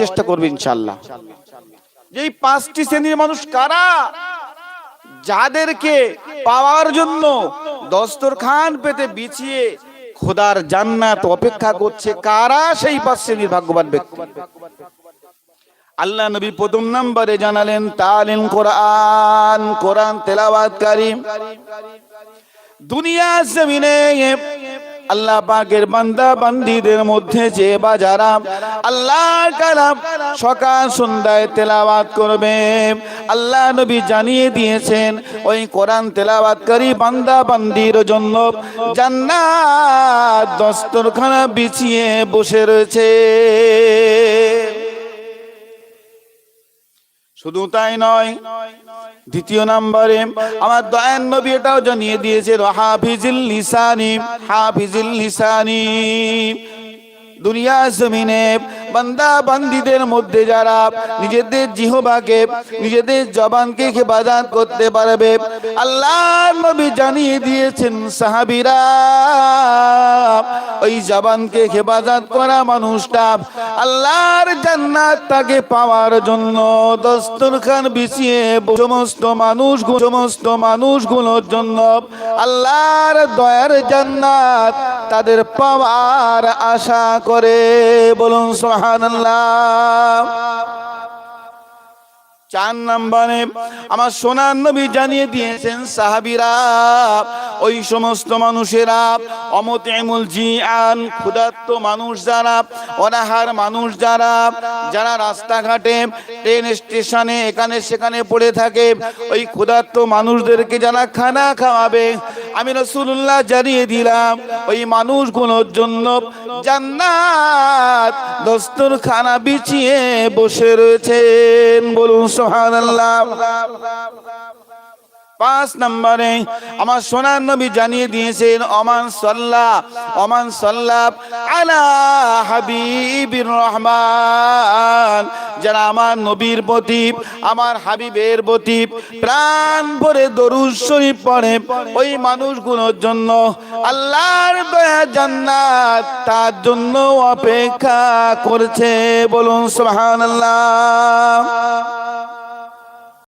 চেষ্টা করবে ইনশাআল্লাহ। এই 5টি শ্রেণীর মানুষ কারা? যাদেরকে পাওয়ার জন্য দস্তরখান পেতে বিছিয়ে খোদার জান্নাত অপেক্ষা করছে। কারা সেই 5 শ্রেণীর ভাগ্যবান ব্যক্তি? আল্লাহ নবী প্রথম নম্বরে জানালেন তালিম কোরআন, কোরআন তেলাওয়াতকারী। দুনিয়া জমিনে আল্লাহ পাকের বান্দা বান্দীদের মধ্যে যে বা যারা আল্লাহর কালাম সকাল সন্ধ্যায় তেলাওয়াত করবে, আল্লাহ নবী জানিয়ে দিয়েছেন ওই কোরআন তেলাওয়াতকারী বান্দা বান্দির জন্য জান্নাত দস্তরখানা বিছিয়ে বসে রয়েছে। শুধু তাই নয়, দ্বিতীয় নম্বরে আমার দয়ান নবী এটাও জানিয়ে দিয়েছে হাফিজুল লিসানি, হাফিজুল লিসানি। দুনিয়া জমিনে বান্দা বান্দীদের মধ্যে যারা নিজেদের জিহ্বাকে, নিজেদের জবানকে হেফাজত করতে পারবে, আল্লাহর নবী জানিয়ে দিয়েছেন সাহাবীরা ওই জবানকে হেফাজত করা মানুষটা আল্লাহর জান্নাত তাকে পাওয়ার জন্য দস্তরখান বিছিয়ে সমস্ত মানুষগুলোর জন্য আল্লাহর দয়ার জান্নাত তাদের পাওয়ার আশা করে। বলুন সুবহানাল্লাহ। 4 নম্বরে আমার সোনার নবী জানিয়ে দিয়েছেন সাহাবীরা ওই সমস্ত মানুষেরা অমতিমুল জিআন, ক্ষুধার্ত মানুষ যারা, অনাহার মানুষ যারা, যারা রাস্তাঘাটে ট্রেন স্টেশনে এখানে সেখানে পড়ে থাকে, ওই ক্ষুধার্ত মানুষদেরকে যারা খানা খাওয়াবে, আমি রাসূলুল্লাহ জানিয়ে দিলাম ওই মানুষগুলোর জন্য জান্নাত দস্তরখানা বিছিয়ে বসে রয়েছেন। বলুন সুবহানাল্লাহ। 5 নম্বরে আমার সোনার নবী জানিয়ে দিয়েছেন ওমান সাল্লা আলা হাবিবির রহমান, যারা আমার নবীর প্রতি, আমার হাবিবের প্রতি প্রাণ ভরে দরুদ শরীফ পড়ে, ওই মানুষগুলোর জন্য আল্লাহর দয়া জান্নাত তার জন্য অপেক্ষা করছে। বলুন সুবহানাল্লাহ।